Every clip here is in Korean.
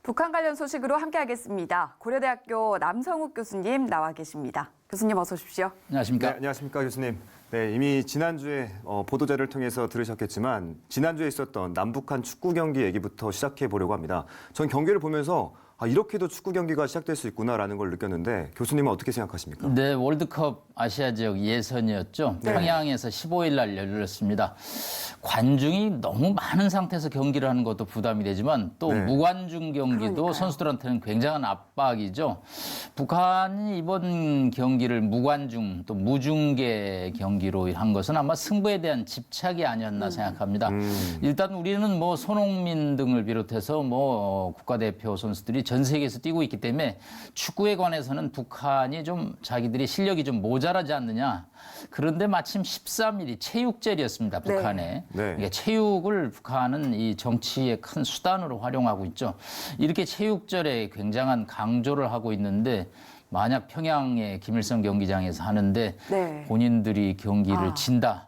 북한 관련 소식으로 함께하겠습니다. 고려대학교 남성욱 교수님 나와 계십니다. 교수님 어서 오십시오. 안녕하십니까? 네, 안녕하십니까 교수님. 네, 이미 지난주에 보도자료를 통해서 들으셨겠지만 지난주에 있었던 남북한 축구 경기 얘기부터 시작해 보려고 합니다. 전 경기를 보면서 이렇게도 축구 경기가 시작될 수 있구나라는 걸 느꼈는데 교수님은 어떻게 생각하십니까? 네, 월드컵 아시아 지역 예선이었죠. 네. 평양에서 15일 날 열렸습니다. 관중이 너무 많은 상태에서 경기를 하는 것도 부담이 되지만 또 네. 무관중 경기도 그러니까요. 선수들한테는 굉장한 압박이죠. 북한이 이번 경기를 무관중 또 무중계 경기로 한 것은 아마 승부에 대한 집착이 아니었나 생각합니다. 일단 우리는 뭐 손흥민 등을 비롯해서 뭐 국가대표 선수들이 전 세계에서 뛰고 있기 때문에 축구에 관해서는 북한이 좀 자기들이 실력이 좀 모자라지 않느냐. 그런데 마침 13일이 체육절이었습니다. 북한에. 네. 그러니까 체육을 북한은 이 정치의 큰 수단으로 활용하고 있죠. 이렇게 체육절에 굉장한 강조를 하고 있는데 만약 평양의 김일성 경기장에서 하는데 네. 본인들이 경기를 진다.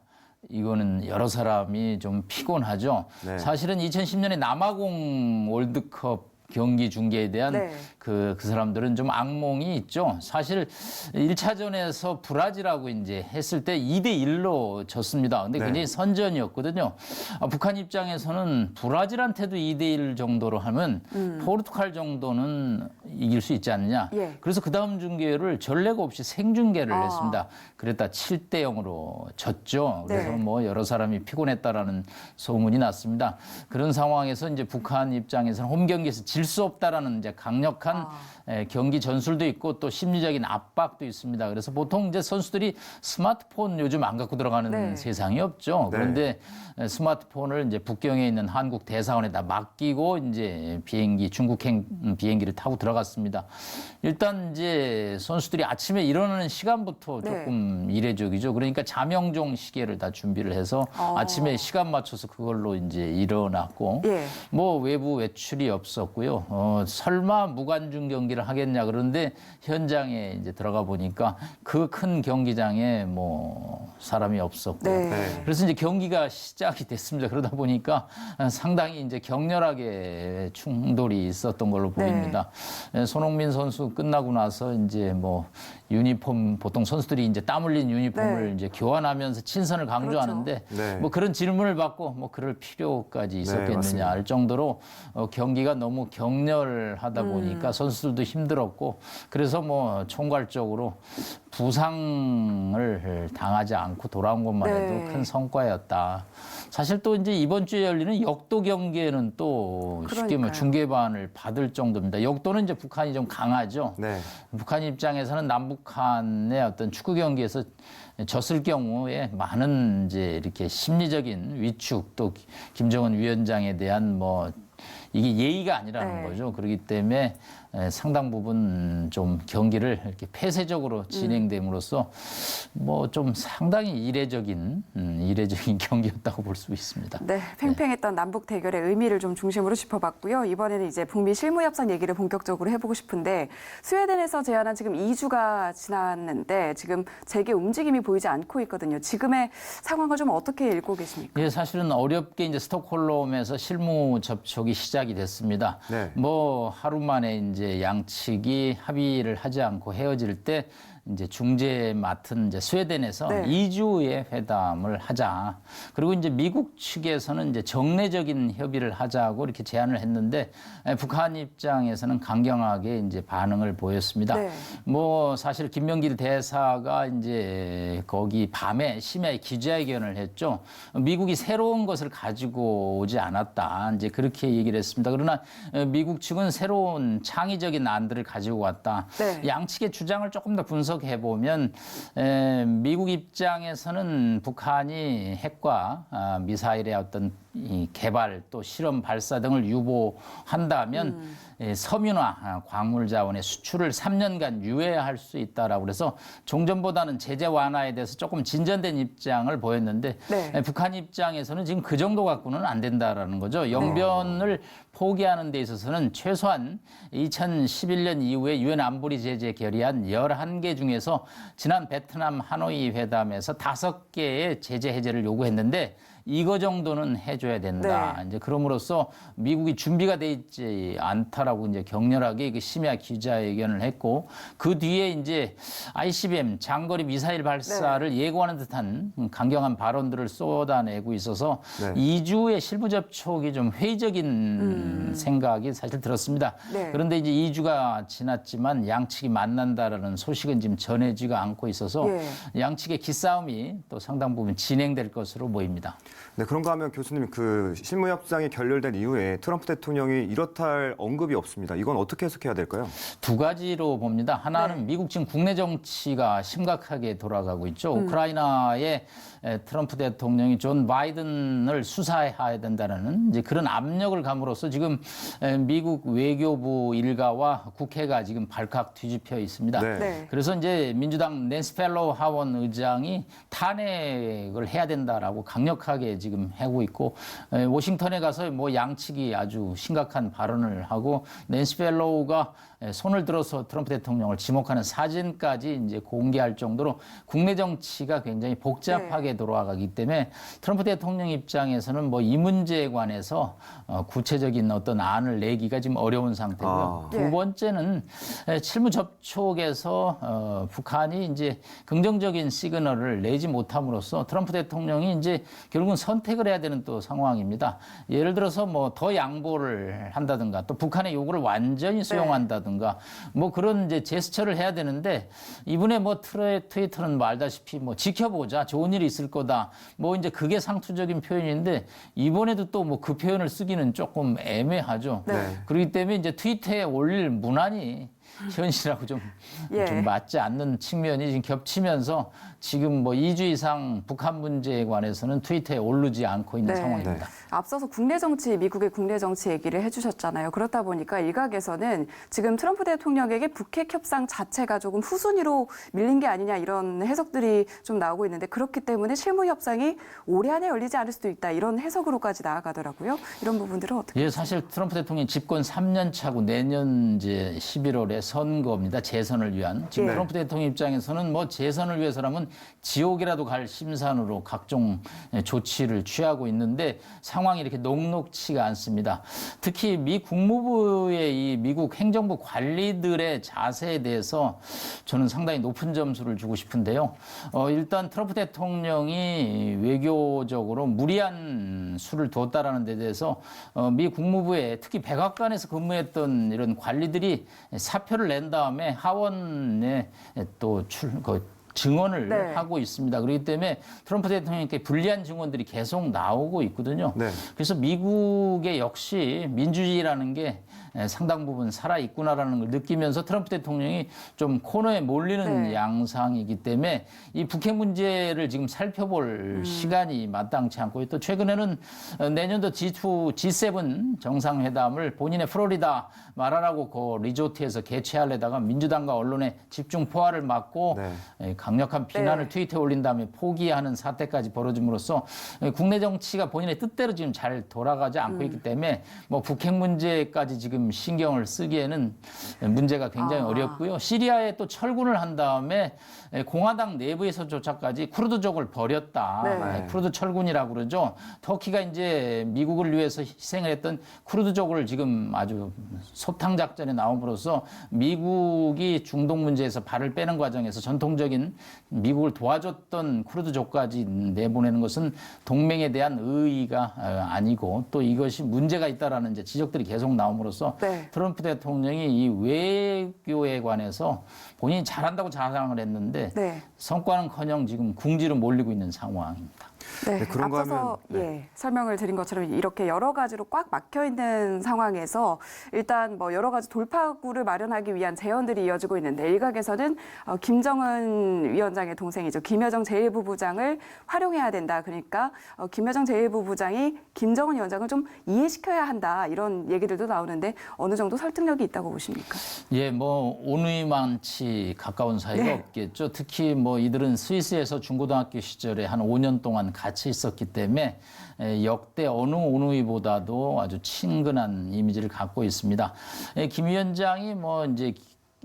이거는 여러 사람이 좀 피곤하죠. 네. 사실은 2010년에 남아공 월드컵 경기 중계에 대한 네. 그 사람들은 좀 악몽이 있죠. 사실 1차전에서 브라질하고 이제 했을 때 2대1로 졌습니다. 근데 네. 굉장히 선전이었거든요. 북한 입장에서는 브라질한테도 2대1 정도로 하면 포르투갈 정도는 이길 수 있지 않느냐. 예. 그래서 그 다음 중계를 전례가 없이 생중계를 했습니다. 그랬다 7대0으로 졌죠. 그래서 네. 뭐 여러 사람이 피곤했다라는 소문이 났습니다. 그런 상황에서 이제 북한 입장에서는 홈 경기에서 질 수 없다라는 이제 강력한 경기 전술도 있고 또 심리적인 압박도 있습니다. 그래서 보통 이제 선수들이 스마트폰 요즘 안 갖고 들어가는 네. 세상이 없죠. 네. 그런데 스마트폰을 이제 북경에 있는 한국 대사관에다 맡기고 이제 중국행 비행기를 타고 들어갔습니다. 일단 이제 선수들이 아침에 일어나는 시간부터 네. 조금 이례적이죠. 그러니까 자명종 시계를 다 준비를 해서 아침에 시간 맞춰서 그걸로 이제 일어났고 예. 뭐 외부 외출이 없었고요. 설마 무관중 경기를 하겠냐 그런데 현장에 이제 들어가 보니까 그 큰 경기장에 뭐 사람이 없었고요. 네. 네. 그래서 이제 경기가 시작이 됐습니다. 그러다 보니까 상당히 이제 격렬하게 충돌이 있었던 걸로 보입니다. 손흥민 선수 끝나고 나서 이제 뭐 유니폼 보통 선수들이 이제 땀 흘린 유니폼을 네. 이제 교환하면서 친선을 강조하는데 네. 뭐 그런 질문을 받고 뭐 그럴 필요까지 있었겠느냐 맞습니다. 할 정도로 경기가 너무 격렬하다 보니까 선수들도 힘들었고 그래서 뭐 총괄적으로 부상을 당하지 않고 돌아온 것만 해도 네. 큰 성과였다. 사실 또 이제 이번 주에 열리는 역도 경기에는 또 쉽게 그러니까요. 뭐 중계반을 받을 정도입니다. 역도는 이제 북한이 좀 강하죠. 네. 북한 입장에서는 남북한의 어떤 축구 경기에서 졌을 경우에 많은 이제 이렇게 심리적인 위축 또 김정은 위원장에 대한 뭐 이게 예의가 아니라는 네. 거죠. 그렇기 때문에 상당 부분 좀 경기를 이렇게 폐쇄적으로 진행됨으로써 뭐 좀 상당히 이례적인 경기였다고 볼 수 있습니다. 네, 팽팽했던 남북 대결의 의미를 좀 중심으로 짚어봤고요. 이번에는 이제 북미 실무 협상 얘기를 본격적으로 해보고 싶은데 스웨덴에서 제안한 지금 2주가 지났는데 지금 재개 움직임이 보이지 않고 있거든요. 지금의 상황을 좀 어떻게 읽고 계십니까? 예, 사실은 어렵게 이제 스톡홀름에서 실무 접촉이 시작이 됐습니다. 네. 뭐 하루 만에 이제 양측이 합의를 하지 않고 헤어질 때 이제 중재 맡은 이제 스웨덴에서 네. 2주의 회담을 하자. 그리고 이제 미국 측에서는 이제 정례적인 협의를 하자고 이렇게 제안을 했는데 북한 입장에서는 강경하게 이제 반응을 보였습니다. 네. 뭐 사실 김명길 대사가 이제 거기 밤에 심야에 기자회견을 했죠. 미국이 새로운 것을 가지고 오지 않았다. 이제 그렇게 얘기를 했습니다. 그러나 미국 측은 새로운 창의적인 안들을 가지고 왔다. 네. 양측의 주장을 조금 더 분석해 보면 미국 입장에서는 북한이 핵과 미사일의 어떤 이 개발 또 실험 발사 등을 유보한다면 섬유나 광물 자원의 수출을 3년간 유예할 수 있다라고 그래서 종전보다는 제재 완화에 대해서 조금 진전된 입장을 보였는데 네. 북한 입장에서는 지금 그 정도 갖고는 안 된다라는 거죠. 영변을 포기하는 데 있어서는 최소한 2011년 이후에 유엔 안보리 제재 결의안 11개 중에서 지난 베트남 하노이 회담에서 5개의 제재 해제를 요구했는데 이거 정도는 해줘야 된다. 네. 이제 그럼으로써 미국이 준비가 돼 있지 않다라고 이제 격렬하게 그 심야 기자회견을 했고 그 뒤에 이제 ICBM 장거리 미사일 발사를 예고하는 듯한 강경한 발언들을 쏟아내고 있어서 네. 2주의 실무 접촉이 좀 회의적인 생각이 사실 들었습니다. 네. 그런데 이제 2주가 지났지만 양측이 만난다라는 소식은 지금 전해지가 않고 있어서 양측의 기싸움이 또 상당 부분 진행될 것으로 보입니다. 네, 그런가 하면 교수님 그 실무 협상이 결렬된 이후에 트럼프 대통령이 이렇다 할 언급이 없습니다. 이건 어떻게 해석해야 될까요? 두 가지로 봅니다. 하나는 네. 미국 지금 국내 정치가 심각하게 돌아가고 있죠. 우크라이나에 트럼프 대통령이 존 바이든을 수사해야 된다는 이제 그런 압력을 감으로써 지금 미국 외교부 일가와 국회가 지금 발칵 뒤집혀 있습니다. 네. 네. 그래서 이제 민주당 낸시 펠로우 하원 의장이 탄핵을 해야 된다라고 강력하게 지금 하고 있고 워싱턴에 가서 뭐 양측이 아주 심각한 발언을 하고 낸시 펠로우가 손을 들어서 트럼프 대통령을 지목하는 사진까지 이제 공개할 정도로 국내 정치가 굉장히 복잡하게 돌아가기 때문에 트럼프 대통령 입장에서는 뭐 이 문제에 관해서 구체적인 어떤 안을 내기가 지금 어려운 상태고요. 아. 두 번째는 실무 접촉에서 북한이 이제 긍정적인 시그널을 내지 못함으로써 트럼프 대통령이 이제 결국은 선택을 해야 되는 또 상황입니다. 예를 들어서 뭐 더 양보를 한다든가 또 북한의 요구를 완전히 수용한다든가 뭐 그런 이제 제스처를 해야 되는데 이분의 뭐 트위터는 뭐 알다시피 뭐 지켜보자 좋은 일이 있을 거다 뭐 이제 그게 상투적인 표현인데 이번에도 또 뭐 그 표현을 쓰기는 조금 애매하죠. 네. 그렇기 때문에 이제 트위터에 올릴 문안이 현실하고 좀 맞지 않는 측면이 지금 겹치면서 지금 뭐 2주 이상 북한 문제에 관해서는 트위터에 오르지 않고 있는 상황입니다. 앞서서 국내 정치, 미국의 국내 정치 얘기를 해주셨잖아요. 그렇다 보니까 일각에서는 지금 트럼프 대통령에게 북핵 협상 자체가 조금 후순위로 밀린 게 아니냐 이런 해석들이 좀 나오고 있는데 그렇기 때문에 실무 협상이 올해 안에 열리지 않을 수도 있다 이런 해석으로까지 나아가더라고요. 이런 부분들은 어떻게? 예, 사실 트럼프 대통령이 집권 3년 차고 내년 이제 11월에 선거입니다. 재선을 위한. 지금 트럼프 대통령 입장에서는 뭐 재선을 위해서라면 지옥이라도 갈 심산으로 각종 조치를 취하고 있는데 상황이 이렇게 녹록치가 않습니다. 특히 미 국무부의 이 미국 행정부 관리들의 자세에 대해서 저는 상당히 높은 점수를 주고 싶은데요. 일단 트럼프 대통령이 외교적으로 무리한 수를 두었다라는 데 대해서 미 국무부에 특히 백악관에서 근무했던 이런 관리들이 사표를 낸 다음에 하원에 또 증언을 하고 있습니다. 그렇기 때문에 트럼프 대통령께 불리한 증언들이 계속 나오고 있거든요. 네. 그래서 미국의 역시 민주주의라는 게 상당 부분 살아있구나라는 걸 느끼면서 트럼프 대통령이 좀 코너에 몰리는 양상이기 때문에 이 북핵 문제를 지금 살펴볼 시간이 마땅치 않고 또 최근에는 내년도 G7 정상회담을 본인의 플로리다 마라라고 그 리조트에서 개최하려다가 민주당과 언론의 집중 포화를 맞고 강력한 비난을 트위터에 올린 다음에 포기하는 사태까지 벌어짐으로써 국내 정치가 본인의 뜻대로 지금 잘 돌아가지 않고 있기 때문에 뭐 북핵 문제까지 지금 신경을 쓰기에는 문제가 굉장히 어렵고요. 시리아에 또 철군을 한 다음에 공화당 내부에서조차까지 쿠르드족을 버렸다. 쿠르드 철군이라고 그러죠. 터키가 이제 미국을 위해서 희생을 했던 쿠르드족을 지금 아주 소탕 작전에 나옴으로써 미국이 중동 문제에서 발을 빼는 과정에서 전통적인 미국을 도와줬던 쿠르드족까지 내보내는 것은 동맹에 대한 의의가 아니고 또 이것이 문제가 있다라는 이제 지적들이 계속 나옴으로써 트럼프 대통령이 이 외교에 관해서 본인이 잘한다고 자랑을 했는데 성과는커녕 지금 궁지로 몰리고 있는 상황입니다. 네, 그런가 앞서서 하면, 설명을 드린 것처럼 이렇게 여러 가지로 꽉 막혀 있는 상황에서 일단 뭐 여러 가지 돌파구를 마련하기 위한 제언들이 이어지고 있는데 일각에서는 김정은 위원장의 동생이죠. 김여정 제1부부장을 활용해야 된다. 그러니까 김여정 제1부부장이 김정은 위원장을 좀 이해시켜야 한다. 이런 얘기들도 나오는데 어느 정도 설득력이 있다고 보십니까? 예, 뭐 온누이만치 가까운 사이가 없겠죠. 특히 뭐 이들은 스위스에서 중고등학교 시절에 한 5년 동안 같이 있었기 때문에 역대 어느 온누이보다도 아주 친근한 이미지를 갖고 있습니다. 김 위원장이 뭐 이제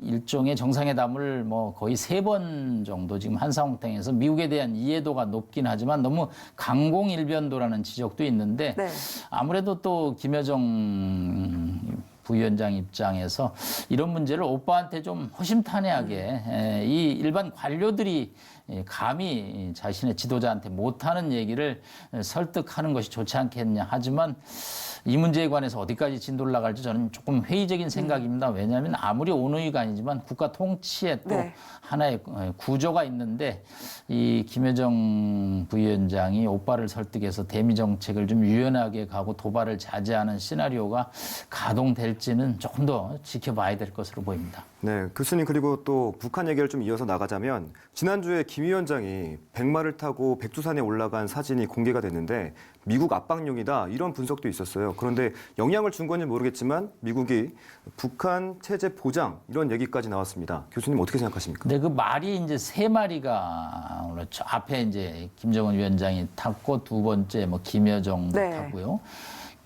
일종의 정상회담을 뭐 거의 3번 정도 지금 한사홍탕에서 미국에 대한 이해도가 높긴 하지만 너무 강공일변도라는 지적도 있는데 네. 아무래도 또 김여정 부위원장 입장에서 이런 문제를 오빠한테 좀 허심탄회하게 이 일반 관료들이 감히 자신의 지도자한테 못하는 얘기를 설득하는 것이 좋지 않겠냐. 하지만 이 문제에 관해서 어디까지 진도를 나갈지 저는 조금 회의적인 생각입니다. 왜냐하면 아무리 온의가 아니지만 국가 통치에 또 네. 하나의 구조가 있는데 이 김여정 부위원장이 오빠를 설득해서 대미 정책을 좀 유연하게 가고 도발을 자제하는 시나리오가 가동될지는 조금 더 지켜봐야 될 것으로 보입니다. 네, 교수님 그리고 또 북한 얘기를 좀 이어서 나가자면 지난주에 김 위원장이 백마를 타고 백두산에 올라간 사진이 공개가 됐는데 미국 압박용이다 이런 분석도 있었어요. 그런데 영향을 준 건지 모르겠지만 미국이 북한 체제 보장 이런 얘기까지 나왔습니다. 교수님 어떻게 생각하십니까? 근데 그 말이 이제 3마리가 오늘 저 앞에 이제 김정은 위원장이 탔고 두 번째 뭐 김여정도 네. 탔고요.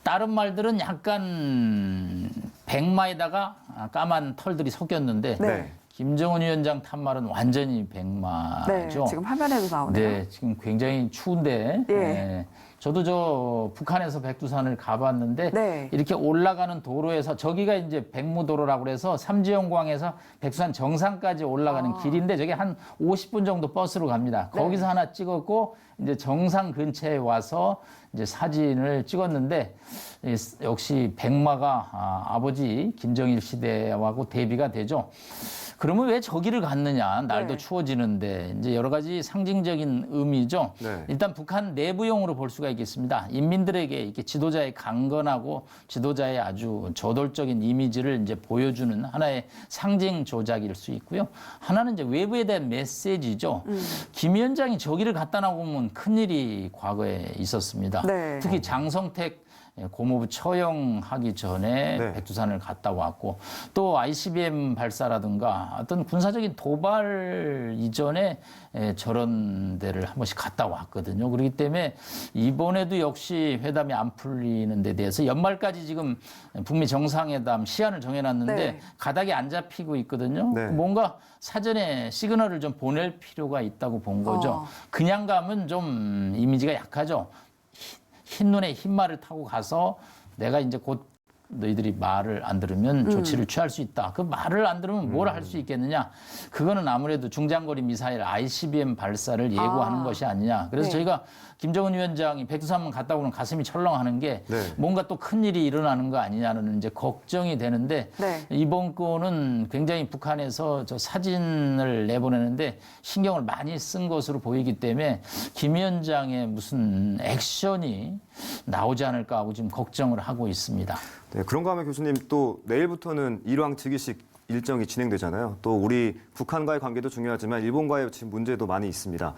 다른 말들은 약간 백마에다가 까만 털들이 섞였는데 네. 김정은 위원장 탄 말은 완전히 네, 백마죠. 지금 화면에도 나오네요. 네, 지금 굉장히 추운데. 예. 네. 저도 저 북한에서 백두산을 가봤는데 네. 이렇게 올라가는 도로에서 저기가 이제 백무도로라고 그래서 삼지연공항에서 백두산 정상까지 올라가는 길인데 저게 한 50분 정도 버스로 갑니다. 네. 거기서 하나 찍었고 이제 정상 근처에 와서 이제 사진을 찍었는데 역시 백마가 아버지 김정일 시대하고 대비가 되죠. 그러면 왜 저기를 갔느냐? 날도 네. 추워지는데 이제 여러 가지 상징적인 의미죠. 네. 일단 북한 내부용으로 볼 수가 있겠습니다. 인민들에게 이렇게 지도자의 강건하고 지도자의 아주 저돌적인 이미지를 이제 보여주는 하나의 상징 조작일 수 있고요. 하나는 이제 외부에 대한 메시지죠. 김 위원장이 저기를 갖다 나오면 큰일이 과거에 있었습니다. 네. 특히 장성택 고모부 처형하기 전에 네. 백두산을 갔다 왔고 또 ICBM 발사라든가 어떤 군사적인 도발 이전에 저런 데를 한 번씩 갔다 왔거든요. 그렇기 때문에 이번에도 역시 회담이 안 풀리는 데 대해서 연말까지 지금 북미 정상회담 시한을 정해놨는데 네. 가닥이 안 잡히고 있거든요. 네. 뭔가 사전에 시그널을 좀 보낼 필요가 있다고 본 거죠. 그냥 가면 좀 이미지가 약하죠. 흰눈에 흰말을 타고 가서 내가 이제 곧 너희들이 말을 안 들으면 조치를 취할 수 있다. 그 말을 안 들으면 뭘 할 수 있겠느냐. 그거는 아무래도 중장거리 미사일 ICBM 발사를 예고하는 것이 아니냐. 그래서 네. 저희가 김정은 위원장이 백두산만 갔다 오면 가슴이 철렁하는 게 네. 뭔가 또 큰일이 일어나는 거 아니냐는 이제 걱정이 되는데 네. 이번 건은 굉장히 북한에서 저 사진을 내보내는데 신경을 많이 쓴 것으로 보이기 때문에 김 위원장의 무슨 액션이 나오지 않을까 하고 지금 걱정을 하고 있습니다. 네, 그런가 하면 교수님 또 내일부터는 일왕 즉위식 일정이 진행되잖아요. 또 우리 북한과의 관계도 중요하지만 일본과의 지금 문제도 많이 있습니다.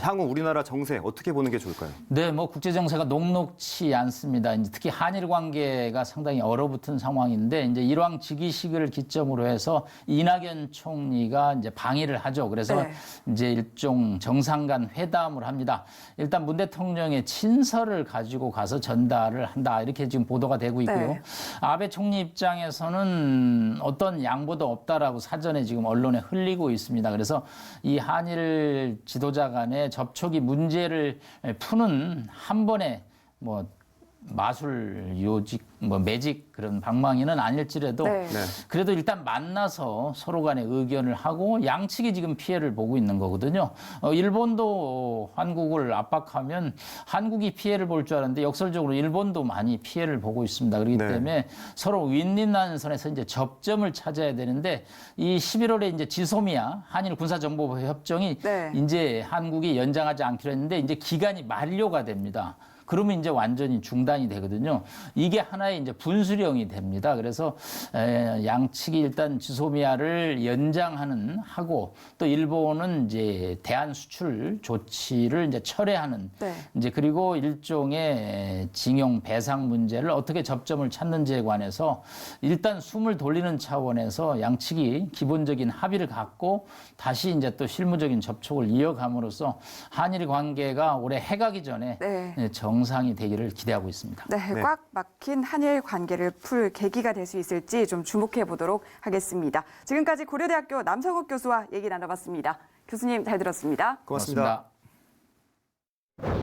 향후 우리나라 정세 어떻게 보는 게 좋을까요? 네, 뭐 국제 정세가 녹록치 않습니다. 이제 특히 한일 관계가 상당히 얼어붙은 상황인데 이제 일왕 즉위식을 기점으로 해서 이낙연 총리가 이제 방일을 하죠. 그래서 네. 이제 일종 정상 간 회담을 합니다. 일단 문 대통령의 친서를 가지고 가서 전달을 한다. 이렇게 지금 보도가 되고 있고요. 네. 아베 총리 입장에서는 어떤 양보도 없다라고 사전에 지금 언론에 흘리고 있습니다. 그래서 이 한일 지도자 간의 접촉이 문제를 푸는 한 번의 뭐 마술 요직 뭐 매직 그런 방망이는 아닐지라도 네. 네. 그래도 일단 만나서 서로 간에 의견을 하고 양측이 지금 피해를 보고 있는 거거든요. 일본도 한국을 압박하면 한국이 피해를 볼 줄 알았는데 역설적으로 일본도 많이 피해를 보고 있습니다. 그렇기 네. 때문에 서로 윈윈하는 선에서 이제 접점을 찾아야 되는데 이 11월에 이제 지소미아 한일 군사정보 협정이 네. 이제 한국이 연장하지 않기로 했는데 이제 기간이 만료가 됩니다. 그러면 이제 완전히 중단이 되거든요. 이게 하나의 이제 분수령이 됩니다. 그래서 양측이 일단 지소미아를 연장하는 하고 또 일본은 이제 대한 수출 조치를 이제 철회하는 네. 이제 그리고 일종의 징용 배상 문제를 어떻게 접점을 찾는지에 관해서 일단 숨을 돌리는 차원에서 양측이 기본적인 합의를 갖고 다시 이제 또 실무적인 접촉을 이어감으로써 한일 관계가 올해 해가기 전에 네. 정상이 되기를 기대하고 있습니다. 네, 네. 꽉 막힌 한일 관계를 풀 계기가 될 수 있을지 좀 주목해 보도록 하겠습니다. 지금까지 고려대학교 남성욱 교수와 얘기 나눠봤습니다. 교수님 잘 들었습니다. 고맙습니다. 고맙습니다.